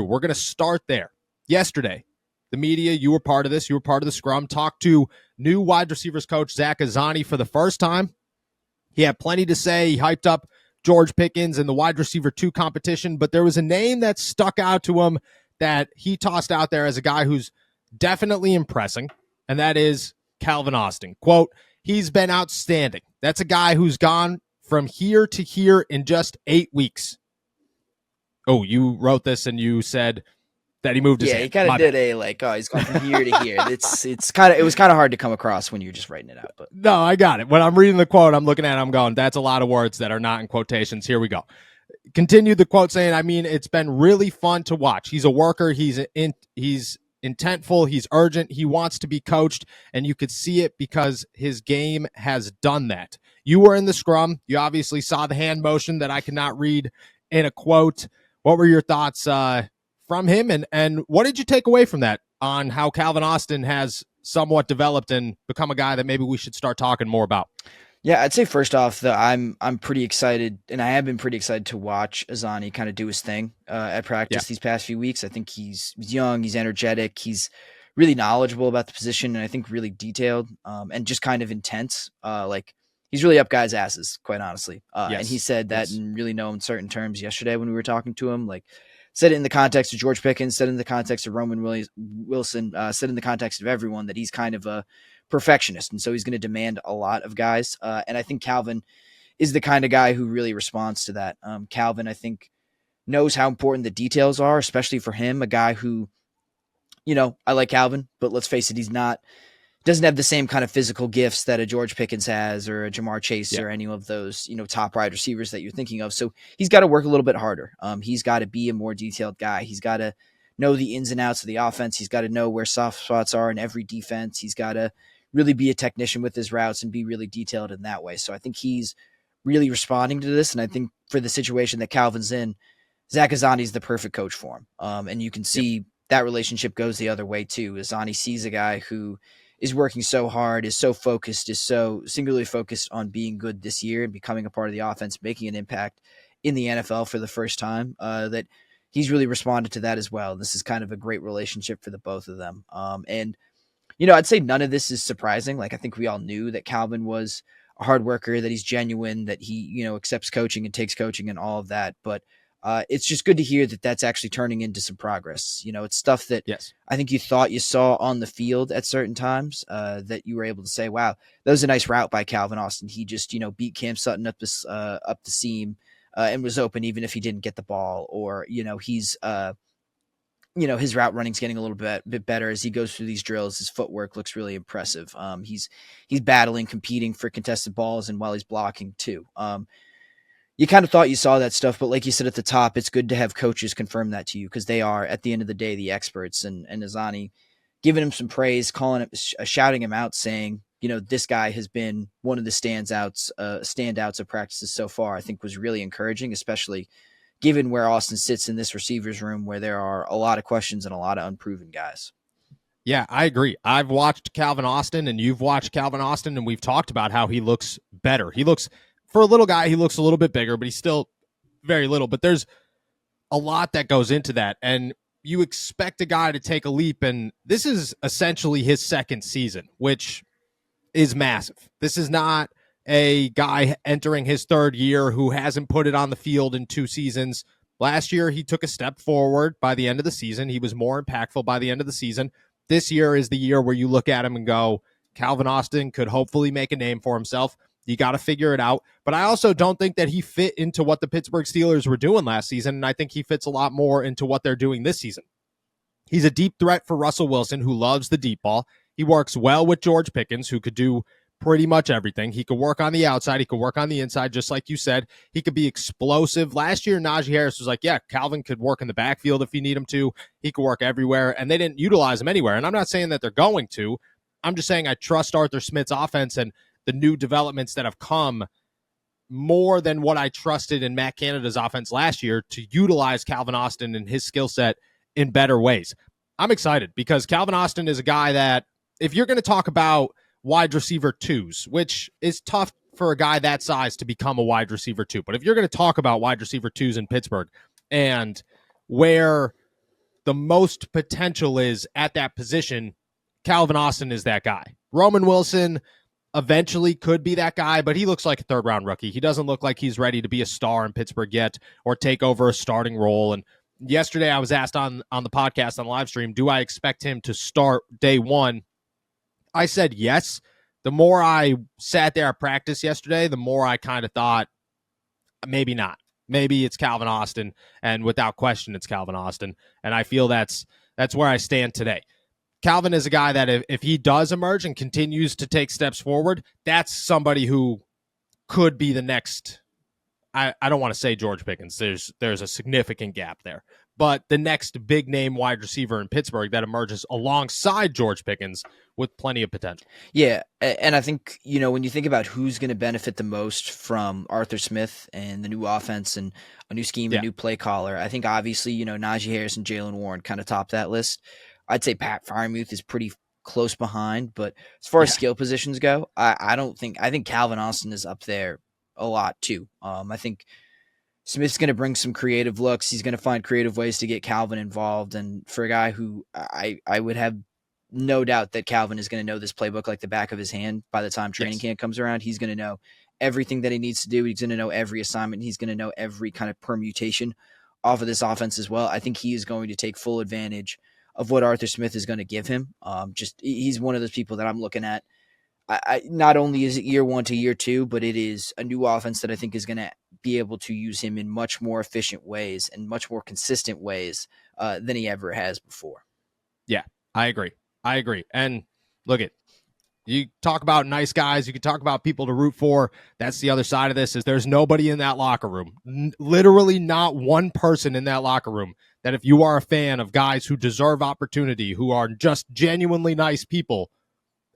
We're going to start there. Yesterday, the media, you were part of this. You were part of the scrum. Talked to new wide receivers coach Zach Azzanni for the first time. He had plenty to say. He hyped up George Pickens in the wide receiver 2 competition, but there was a name that stuck out to him that he tossed out there as a guy who's definitely impressing, and that is Calvin Austin. Quote, he's been outstanding. That's a guy who's gone from here to here in just 8 weeks. Oh, you wrote this and you said that he moved his hand. He kind of did he's gone from here to here. It was kind of hard to come across when you're just writing it out. But no, I got it. When I'm reading the quote, I'm looking at it, I'm going, that's a lot of words that are not in quotations. Here we go. Continued the quote saying, I mean, it's been really fun to watch. He's a worker. He's intentful. He's urgent. He wants to be coached, and you could see it because his game has done that. You were in the scrum. You obviously saw the hand motion that I cannot read in a quote. What were your thoughts from him, and what did you take away from that on how Calvin Austin has somewhat developed and become a guy that maybe we should start talking more about? Yeah, I'd say first off that I'm pretty excited, and I have been pretty excited to watch Azzanni kind of do his thing at practice these past few weeks. I think he's young, he's energetic, he's really knowledgeable about the position, and I think really detailed and just kind of intense. He's really up guys' asses, quite honestly. And he said that in really no uncertain terms yesterday when we were talking to him. Said it in the context of George Pickens, said it in the context of Roman Wilson, said in the context of everyone that he's kind of a perfectionist, and so he's going to demand a lot of guys. And I think Calvin is the kind of guy who really responds to that. Calvin, I think, knows how important the details are, especially for him, a guy who, I like Calvin, but let's face it, doesn't have the same kind of physical gifts that a George Pickens has or a Jamar Chase or any of those, top wide receivers that you're thinking of. So he's got to work a little bit harder. He's got to be a more detailed guy. He's got to know the ins and outs of the offense. He's got to know where soft spots are in every defense. He's got to really be a technician with his routes and be really detailed in that way. So I think he's really responding to this. And I think for the situation that Calvin's in, Zach Azzanni is the perfect coach for him. And you can see that relationship goes the other way too. Azzanni sees a guy who is working so hard, is so focused, is so singularly focused on being good this year and becoming a part of the offense, making an impact in the NFL for the first time, that he's really responded to that as well. This is kind of a great relationship for the both of them. And I'd say none of this is surprising. I think we all knew that Calvin was a hard worker, that he's genuine, that he, accepts coaching and takes coaching and all of that. But it's just good to hear that that's actually turning into some progress. It's stuff that I think you thought you saw on the field at certain times, that you were able to say, wow, that was a nice route by Calvin Austin. He just, beat Cam Sutton up the seam and was open even if he didn't get the ball, or, he's his route running's getting a little bit better as he goes through these drills. His footwork looks really impressive. He's battling, competing for contested balls, and while he's blocking too. You kind of thought you saw that stuff, but like you said at the top, it's good to have coaches confirm that to you because they are, at the end of the day, the experts. And Azzanni giving him some praise, shouting him out, saying, this guy has been one of the standouts of practices so far, I think was really encouraging, especially given where Austin sits in this receivers room where there are a lot of questions and a lot of unproven guys. Yeah, I agree. I've watched Calvin Austin and you've watched Calvin Austin, and we've talked about how he looks better. For a little guy, he looks a little bit bigger, but he's still very little. But there's a lot that goes into that, and you expect a guy to take a leap, and this is essentially his second season, which is massive. This is not a guy entering his third year who hasn't put it on the field in 2 seasons. Last year, he took a step forward by the end of the season. He was more impactful by the end of the season. This year is the year where you look at him and go, Calvin Austin could hopefully make a name for himself. You got to figure it out. But I also don't think that he fit into what the Pittsburgh Steelers were doing last season, and I think he fits a lot more into what they're doing this season. He's a deep threat for Russell Wilson, who loves the deep ball. He works well with George Pickens, who could do pretty much everything. He could work on the outside. He could work on the inside, just like you said. He could be explosive. Last year, Najee Harris was like, yeah, Calvin could work in the backfield if you need him to. He could work everywhere, and they didn't utilize him anywhere. And I'm not saying that they're going to. I'm just saying I trust Arthur Smith's offense and the new developments that have come more than what I trusted in Matt Canada's offense last year to utilize Calvin Austin and his skill set in better ways. I'm excited because Calvin Austin is a guy that, if you're going to talk about wide receiver 2s, which is tough for a guy that size to become a wide receiver 2, but if you're going to talk about wide receiver 2s in Pittsburgh and where the most potential is at that position, Calvin Austin is that guy. Roman Wilson eventually could be that guy, but he looks like a third round rookie. He doesn't look like he's ready to be a star in Pittsburgh yet or take over a starting role. And yesterday I was asked on the podcast on live stream, do I expect him to start day one? I said yes. The more I sat there at practice yesterday, the more I kind of thought maybe not. Maybe it's Calvin Austin, and without question, it's Calvin Austin. And I feel that's where I stand today. Calvin is a guy that if he does emerge and continues to take steps forward, that's somebody who could be the next. I don't want to say George Pickens. There's a significant gap there. But the next big name wide receiver in Pittsburgh that emerges alongside George Pickens with plenty of potential. Yeah, and I think, when you think about who's going to benefit the most from Arthur Smith and the new offense and a new scheme, a new play caller, I think obviously, Najee Harris and Jalen Warren kind of top that list. I'd say Pat Freiermuth is pretty close behind, but as far as skill positions go, I think Calvin Austin is up there a lot too. I think Smith's going to bring some creative looks. He's going to find creative ways to get Calvin involved. And for a guy who I would have no doubt that Calvin is going to know this playbook like the back of his hand by the time training camp comes around. He's going to know everything that he needs to do. He's going to know every assignment. He's going to know every kind of permutation off of this offense as well. I think he is going to take full advantage of what Arthur Smith is going to give him. He's one of those people that I'm looking at. I not only is it year one to year two, but it is a new offense that I think is going to be able to use him in much more efficient ways and much more consistent ways than he ever has before. Yeah, I agree. And look you talk about nice guys. You can talk about people to root for. That's the other side of this is there's nobody in that locker room, literally not one person in that locker room that if you are a fan of guys who deserve opportunity, who are just genuinely nice people,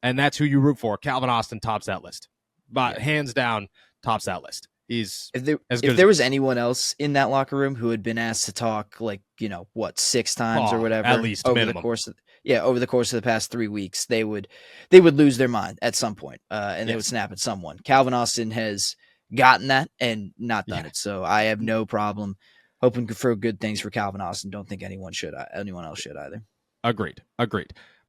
and that's who you root for, Calvin Austin tops that list. But hands down, tops that list. He's if there was anyone else in that locker room who had been asked to talk 6 times or whatever at least over minimum. the course of the past 3 weeks, they would lose their mind at some point, and they would snap at someone. Calvin Austin has gotten that and not done it, so I have no problem hoping for good things for Calvin Austin. Don't think anyone else should either. Agreed.